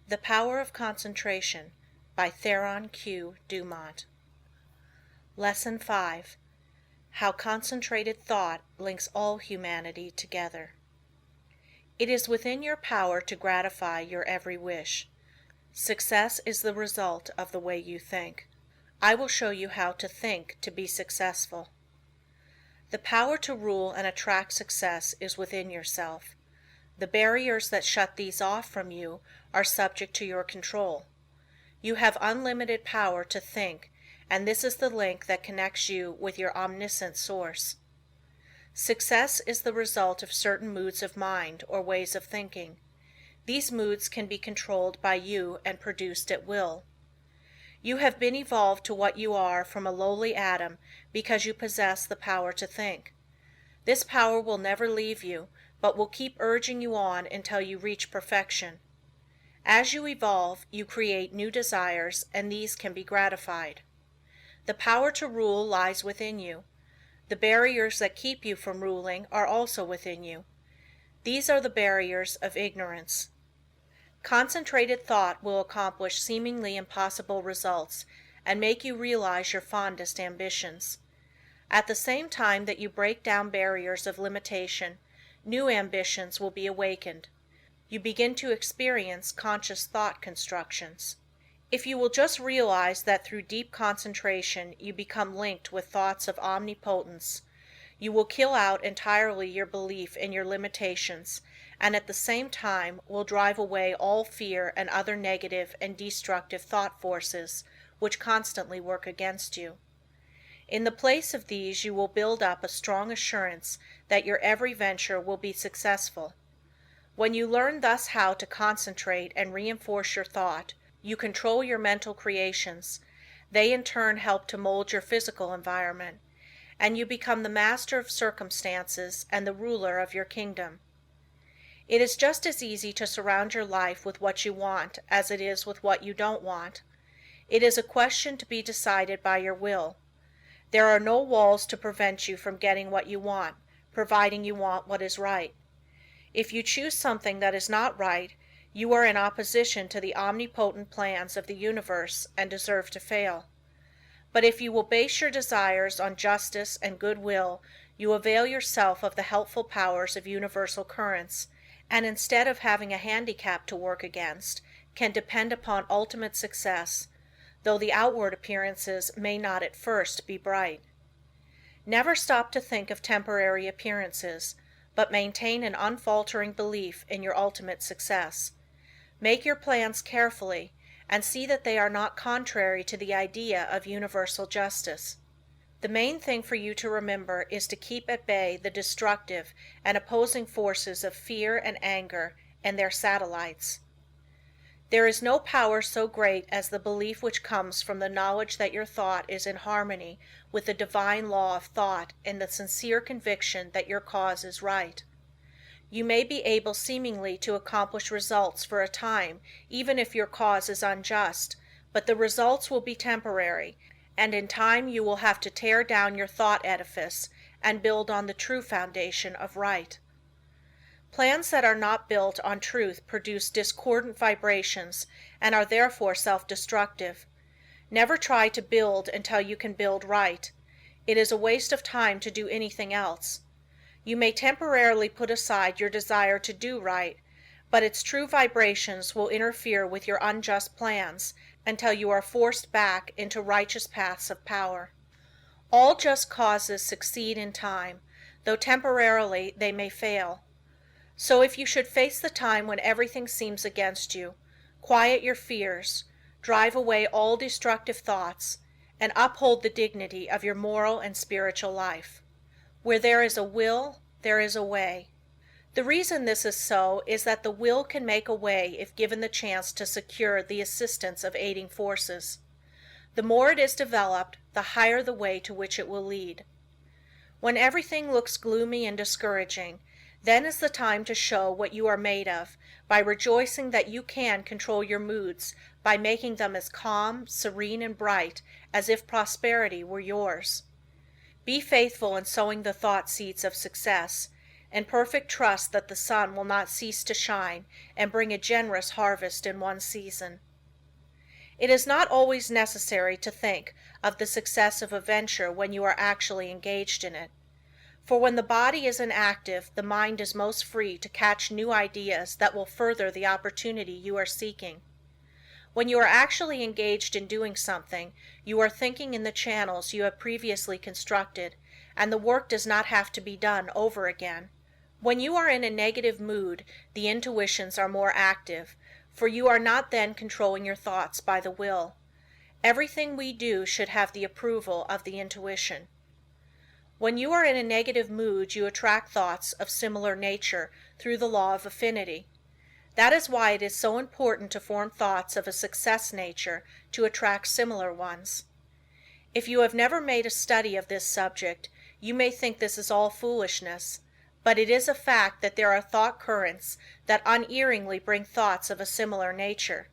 The Power of Concentration by Theron Dumont. Lesson 5. How Concentrated Thought Links All Humanity Together. It is within your power to gratify your every wish. Success is the result of the way you think. I will show you how to think to be successful. The power to rule and attract success is within yourself. The barriers that shut these off from you are subject to your control. You have unlimited power to think, and this is the link that connects you with your omniscient source. Success is the result of certain moods of mind or ways of thinking. These moods can be controlled by you and produced at will. You have been evolved to what you are from a lowly atom because you possess the power to think. This power will never leave you, but will keep urging you on until you reach perfection. As you evolve, you create new desires, and these can be gratified. The power to rule lies within you. The barriers that keep you from ruling are also within you. These are the barriers of ignorance. Concentrated thought will accomplish seemingly impossible results and make you realize your fondest ambitions. At the same time that you break down barriers of limitation, new ambitions will be awakened. You begin to experience conscious thought constructions. If you will just realize that through deep concentration you become linked with thoughts of omnipotence, you will kill out entirely your belief in your limitations, and at the same time will drive away all fear and other negative and destructive thought forces which constantly work against you. In the place of these you will build up a strong assurance that your every venture will be successful. When you learn thus how to concentrate and reinforce your thought, you control your mental creations. They in turn help to mold your physical environment, and you become the master of circumstances and the ruler of your kingdom. It is just as easy to surround your life with what you want as it is with what you don't want. It is a question to be decided by your will. There are no walls to prevent you from getting what you want, providing you want what is right. If you choose something that is not right, you are in opposition to the omnipotent plans of the universe and deserve to fail. But if you will base your desires on justice and goodwill, you avail yourself of the helpful powers of universal currents, and instead of having a handicap to work against, can depend upon ultimate success, though the outward appearances may not at first be bright. Never stop to think of temporary appearances, but maintain an unfaltering belief in your ultimate success. Make your plans carefully, and see that they are not contrary to the idea of universal justice. The main thing for you to remember is to keep at bay the destructive and opposing forces of fear and anger and their satellites. There is no power so great as the belief which comes from the knowledge that your thought is in harmony with the divine law of thought and the sincere conviction that your cause is right. You may be able seemingly to accomplish results for a time, even if your cause is unjust, but the results will be temporary, and in time you will have to tear down your thought edifice and build on the true foundation of right. Plans that are not built on truth produce discordant vibrations and are therefore self-destructive. Never try to build until you can build right. It is a waste of time to do anything else. You may temporarily put aside your desire to do right, but its true vibrations will interfere with your unjust plans until you are forced back into righteous paths of power. All just causes succeed in time, though temporarily they may fail. So if you should face the time when everything seems against you, quiet your fears, drive away all destructive thoughts, and uphold the dignity of your moral and spiritual life. Where there is a will, there is a way. The reason this is so is that the will can make a way if given the chance to secure the assistance of aiding forces. The more it is developed, the higher the way to which it will lead. When everything looks gloomy and discouraging, then is the time to show what you are made of, by rejoicing that you can control your moods by making them as calm, serene, and bright as if prosperity were yours. Be faithful in sowing the thought seeds of success. and perfect trust that the sun will not cease to shine and bring a generous harvest in one season. It is not always necessary to think of the success of a venture when you are actually engaged in it, for when the body is inactive the mind is most free to catch new ideas that will further the opportunity you are seeking. When you are actually engaged in doing something, you are thinking in the channels you have previously constructed, and the work does not have to be done over again. When you are in a negative mood, the intuitions are more active, for you are not then controlling your thoughts by the will. Everything we do should have the approval of the intuition. When you are in a negative mood, you attract thoughts of similar nature through the law of affinity. That is why it is so important to form thoughts of a success nature to attract similar ones. If you have never made a study of this subject, you may think this is all foolishness, but it is a fact that there are thought currents that unerringly bring thoughts of a similar nature.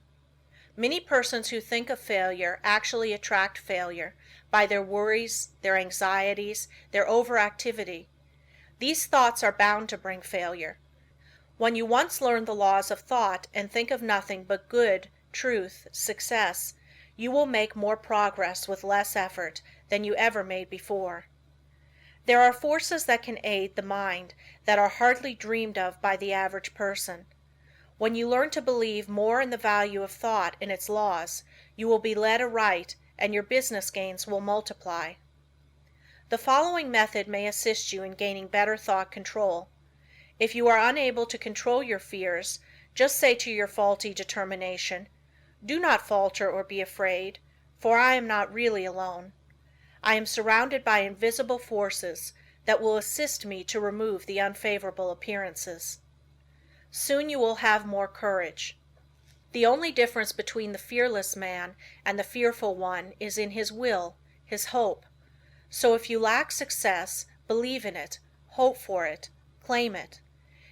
Many persons who think of failure actually attract failure by their worries, their anxieties, their overactivity. These thoughts are bound to bring failure. When you once learn the laws of thought and think of nothing but good, truth, success, you will make more progress with less effort than you ever made before. There are forces that can aid the mind that are hardly dreamed of by the average person. When you learn to believe more in the value of thought and its laws, you will be led aright and your business gains will multiply. The following method may assist you in gaining better thought control. If you are unable to control your fears, just say to your faulty determination, "Do not falter or be afraid, for I am not really alone. I am surrounded by invisible forces that will assist me to remove the unfavorable appearances." Soon you will have more courage. The only difference between the fearless man and the fearful one is in his will, his hope. So if you lack success, believe in it, hope for it, claim it.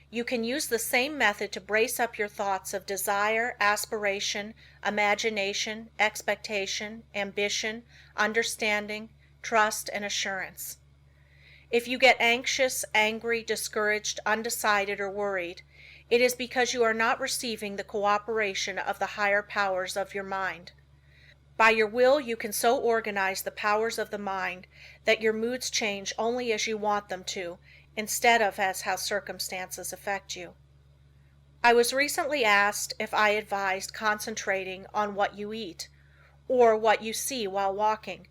You can use the same method to brace up your thoughts of desire, aspiration, imagination, expectation, ambition, understanding, trust, and assurance. If you get anxious, angry, discouraged, undecided, or worried, it is because you are not receiving the cooperation of the higher powers of your mind. By your will you can so organize the powers of the mind that your moods change only as you want them to, instead of as how circumstances affect you. I was recently asked if I advised concentrating on what you eat, or what you see while walking.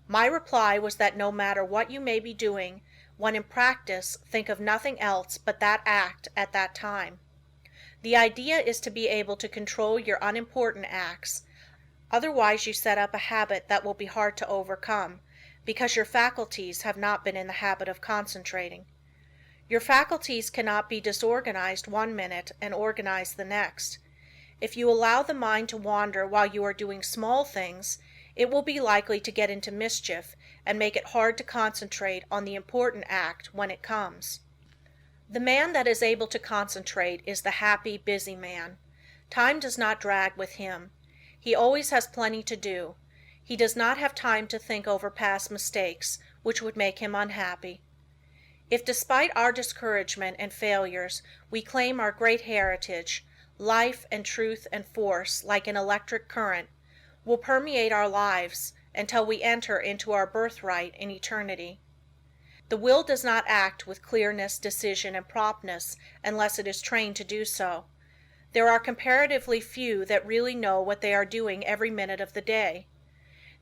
My reply was that no matter what you may be doing, when in practice, think of nothing else but that act at that time. The idea is to be able to control your unimportant acts, otherwise you set up a habit that will be hard to overcome, because your faculties have not been in the habit of concentrating. Your faculties cannot be disorganized one minute and organized the next. If you allow the mind to wander while you are doing small things, it will be likely to get into mischief and make it hard to concentrate on the important act when it comes. The man that is able to concentrate is the happy, busy man. Time does not drag with him. He always has plenty to do. He does not have time to think over past mistakes, which would make him unhappy. If despite our discouragement and failures we claim our great heritage, life and truth and force, like an electric current, will permeate our lives until we enter into our birthright in eternity. The will does not act with clearness, decision, and promptness unless it is trained to do so. There are comparatively few that really know what they are doing every minute of the day.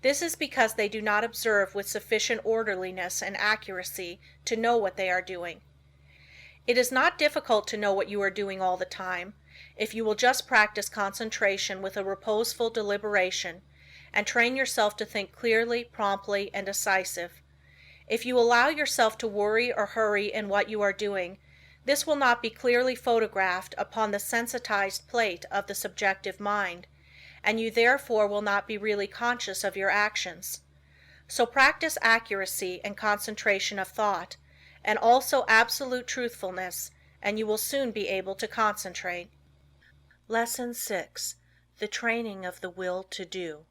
This is because they do not observe with sufficient orderliness and accuracy to know what they are doing. It is not difficult to know what you are doing all the time, if you will just practice concentration with a reposeful deliberation, and train yourself to think clearly, promptly, and decisive. If you allow yourself to worry or hurry in what you are doing, this will not be clearly photographed upon the sensitized plate of the subjective mind, and you therefore will not be really conscious of your actions. So practice accuracy and concentration of thought, and also absolute truthfulness, and you will soon be able to concentrate. Lesson 6. The Training of the Will to Do.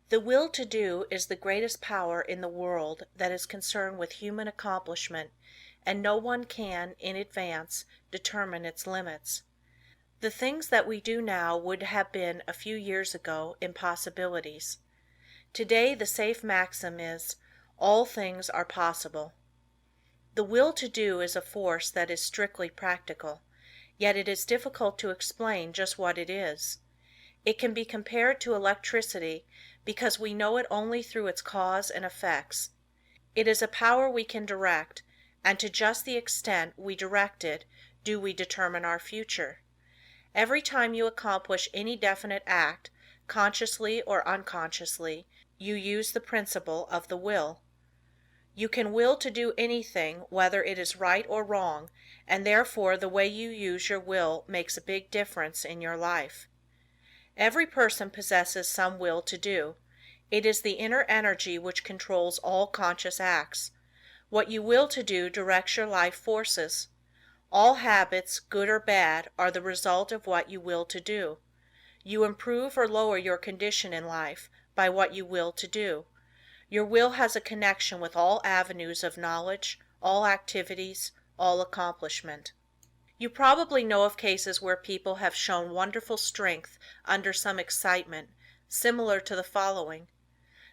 The will to do is the greatest power in the world that is concerned with human accomplishment and no one can, in advance, determine its limits. The things that we do now would have been a few years ago impossibilities. Today the safe maxim is, all things are possible. The will to do is a force that is strictly practical, yet it is difficult to explain just what it is. It can be compared to electricity because we know it only through its cause and effects. It is a power we can direct, and to just the extent we direct it do we determine our future. Every time you accomplish any definite act, consciously or unconsciously, you use the principle of the will. You can will to do anything whether it is right or wrong, and therefore the way you use your will makes a big difference in your life. Every person possesses some will to do. It is the inner energy which controls all conscious acts. What you will to do directs your life forces. All habits, good or bad, are the result of what you will to do. You improve or lower your condition in life by what you will to do. Your will has a connection with all avenues of knowledge, all activities, all accomplishment. You probably know of cases where people have shown wonderful strength under some excitement, similar to the following.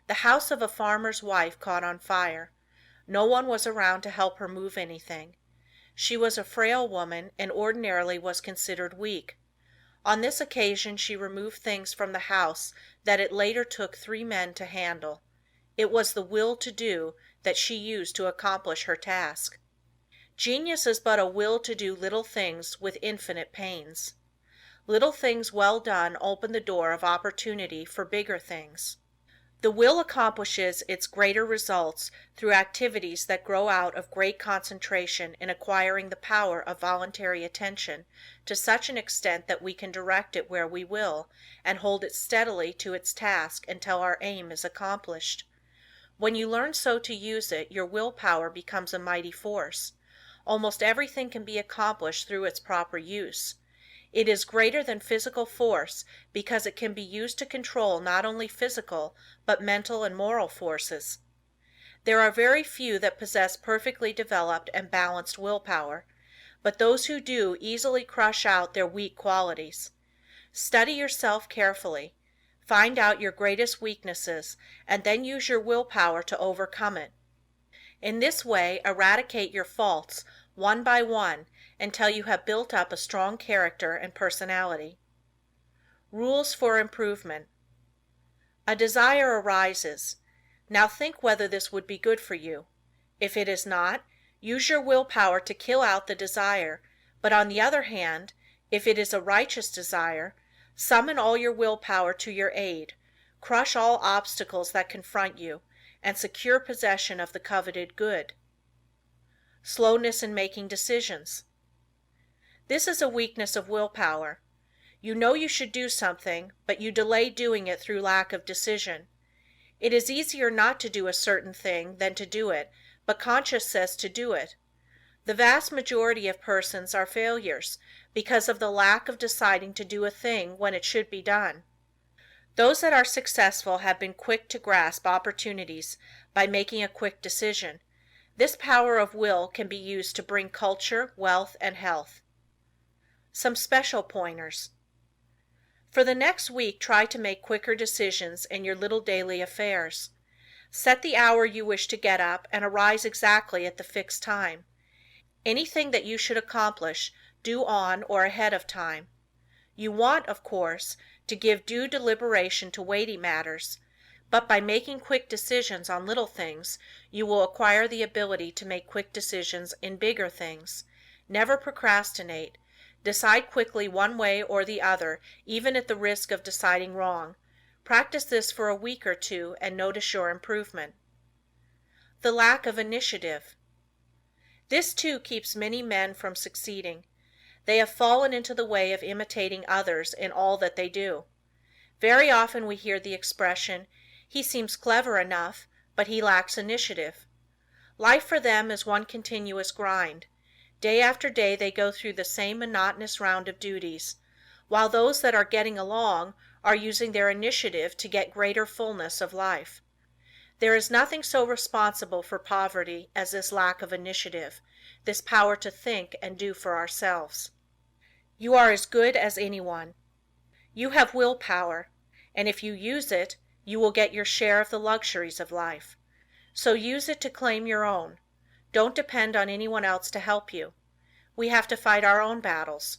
The house of a farmer's wife caught on fire. No one was around to help her move anything. She was a frail woman and ordinarily was considered weak. On this occasion she removed things from the house that it later took 3 men to handle. It was the will to do that she used to accomplish her task. Genius is but a will to do little things with infinite pains. Little things well done open the door of opportunity for bigger things. The will accomplishes its greater results through activities that grow out of great concentration in acquiring the power of voluntary attention to such an extent that we can direct it where we will, and hold it steadily to its task until our aim is accomplished. When you learn so to use it, your willpower becomes a mighty force. Almost everything can be accomplished through its proper use. It is greater than physical force because it can be used to control not only physical but mental and moral forces. There are very few that possess perfectly developed and balanced willpower, but those who do easily crush out their weak qualities. Study yourself carefully. Find out your greatest weaknesses and then use your willpower to overcome it. In this way eradicate your faults one by one until you have built up a strong character and personality. Rules for improvement. A desire arises. Now think whether this would be good for you. If it is not, use your willpower to kill out the desire, but on the other hand, if it is a righteous desire, summon all your willpower to your aid, crush all obstacles that confront you, and secure possession of the coveted good. Slowness in making decisions. This is a weakness of willpower. You know you should do something, but you delay doing it through lack of decision. It is easier not to do a certain thing than to do it, but conscience says to do it. The vast majority of persons are failures because of the lack of deciding to do a thing when it should be done. Those that are successful have been quick to grasp opportunities by making a quick decision. This power of will can be used to bring culture, wealth, and health. Some special pointers. For the next week try to make quicker decisions in your little daily affairs. Set the hour you wish to get up and arise exactly at the fixed time. Anything that you should accomplish, do on or ahead of time. You want, of course, to give due deliberation to weighty matters, but by making quick decisions on little things, you will acquire the ability to make quick decisions in bigger things. Never procrastinate. Decide quickly one way or the other, even at the risk of deciding wrong. Practice this for a week or two and notice your improvement. The lack of initiative. This too keeps many men from succeeding. They have fallen into the way of imitating others in all that they do. Very often we hear the expression, "He seems clever enough, but he lacks initiative." Life for them is one continuous grind. Day after day they go through the same monotonous round of duties, while those that are getting along are using their initiative to get greater fullness of life. There is nothing so responsible for poverty as this lack of initiative. this power to think and do for ourselves. You are as good as anyone. You have willpower, and if you use it, you will get your share of the luxuries of life. So use it to claim your own. Don't depend on anyone else to help you. We have to fight our own battles.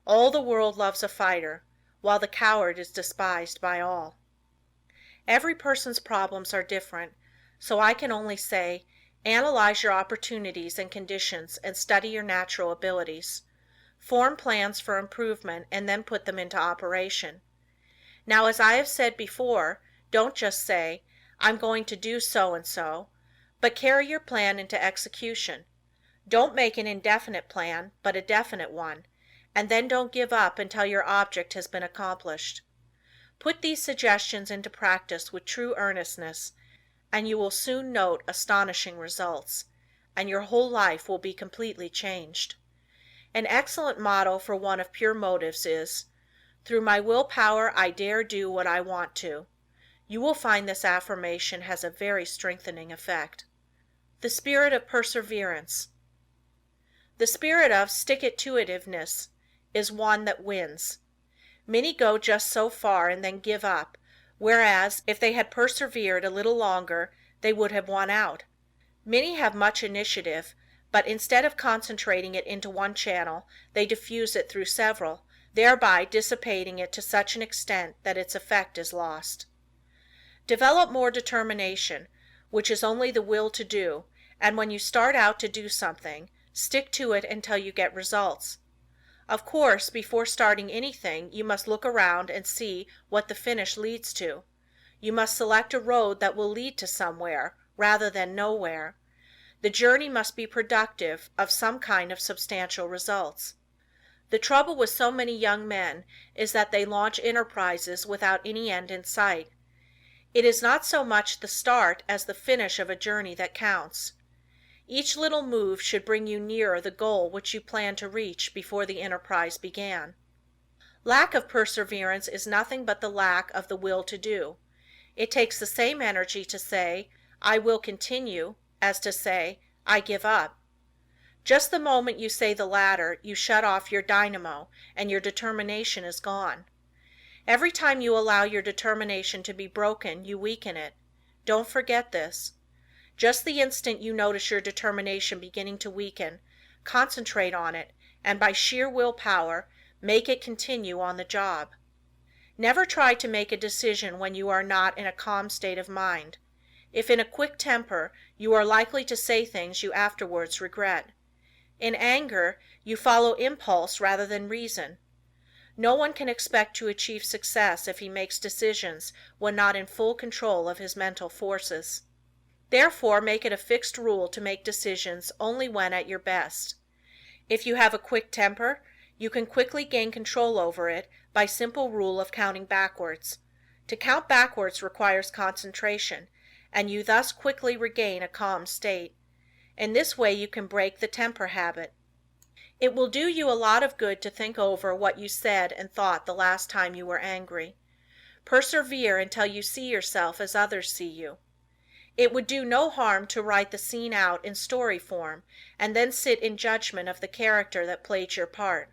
All the world loves a fighter, while the coward is despised by all. Every person's problems are different, so I can only say, analyze your opportunities and conditions and study your natural abilities. Form plans for improvement and then put them into operation. Now, as I have said before, don't just say, I'm going to do so and so, but carry your plan into execution. Don't make an indefinite plan, but a definite one, and then don't give up until your object has been accomplished. Put these suggestions into practice with true earnestness, and you will soon note astonishing results, and your whole life will be completely changed. An excellent motto for one of pure motives is, "Through my willpower I dare do what I want to." You will find this affirmation has a very strengthening effect. The spirit of perseverance. The spirit of stick-it-to-itiveness is one that wins. Many go just so far and then give up, whereas if they had persevered a little longer they would have won out. Many have much initiative, but instead of concentrating it into one channel, they diffuse it through several, thereby dissipating it to such an extent that its effect is lost. Develop more determination, which is only the will to do, and when you start out to do something, stick to it until you get results. Of course, before starting anything, you must look around and see what the finish leads to. You must select a road that will lead to somewhere, rather than nowhere. The journey must be productive of some kind of substantial results. The trouble with so many young men is that they launch enterprises without any end in sight. It is not so much the start as the finish of a journey that counts. Each little move should bring you nearer the goal which you planned to reach before the enterprise began. Lack of perseverance is nothing but the lack of the will to do. It takes the same energy to say, "I will continue," as to say, "I give up." Just the moment you say the latter, you shut off your dynamo, and your determination is gone. Every time you allow your determination to be broken, you weaken it. Don't forget this. Just the instant you notice your determination beginning to weaken, concentrate on it, and by sheer willpower, make it continue on the job. Never try to make a decision when you are not in a calm state of mind. If in a quick temper, you are likely to say things you afterwards regret. In anger, you follow impulse rather than reason. No one can expect to achieve success if he makes decisions when not in full control of his mental forces. Therefore, make it a fixed rule to make decisions only when at your best. If you have a quick temper, you can quickly gain control over it by simple rule of counting backwards. To count backwards requires concentration, and you thus quickly regain a calm state. In this way you can break the temper habit. It will do you a lot of good to think over what you said and thought the last time you were angry. Persevere until you see yourself as others see you. It would do no harm to write the scene out in story form, and then sit in judgment of the character that played your part.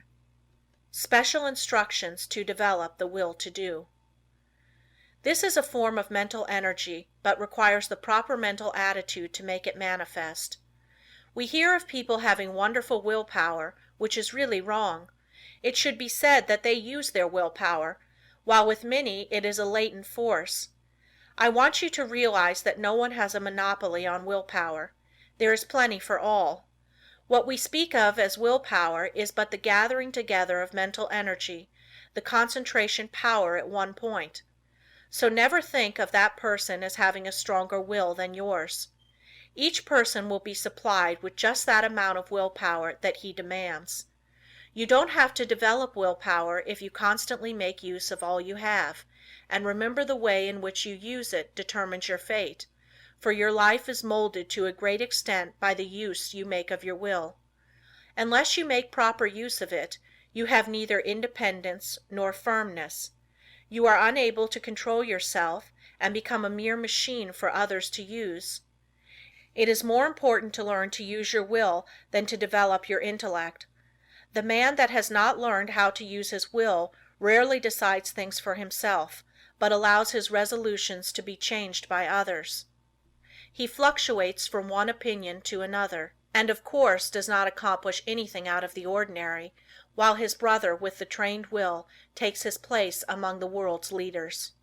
Special instructions to develop the will to do. This is a form of mental energy, but requires the proper mental attitude to make it manifest. We hear of people having wonderful willpower, which is really wrong. It should be said that they use their willpower, while with many it is a latent force. I want you to realize that no one has a monopoly on willpower. There is plenty for all. What we speak of as willpower is but the gathering together of mental energy, the concentration power at one point. So never think of that person as having a stronger will than yours. Each person will be supplied with just that amount of willpower that he demands. You don't have to develop willpower if you constantly make use of all you have, and remember the way in which you use it determines your fate, for your life is molded to a great extent by the use you make of your will. Unless you make proper use of it, you have neither independence nor firmness. You are unable to control yourself and become a mere machine for others to use. It is more important to learn to use your will than to develop your intellect. The man that has not learned how to use his will rarely decides things for himself, but allows his resolutions to be changed by others. He fluctuates from one opinion to another, and of course does not accomplish anything out of the ordinary, while his brother with the trained will takes his place among the world's leaders.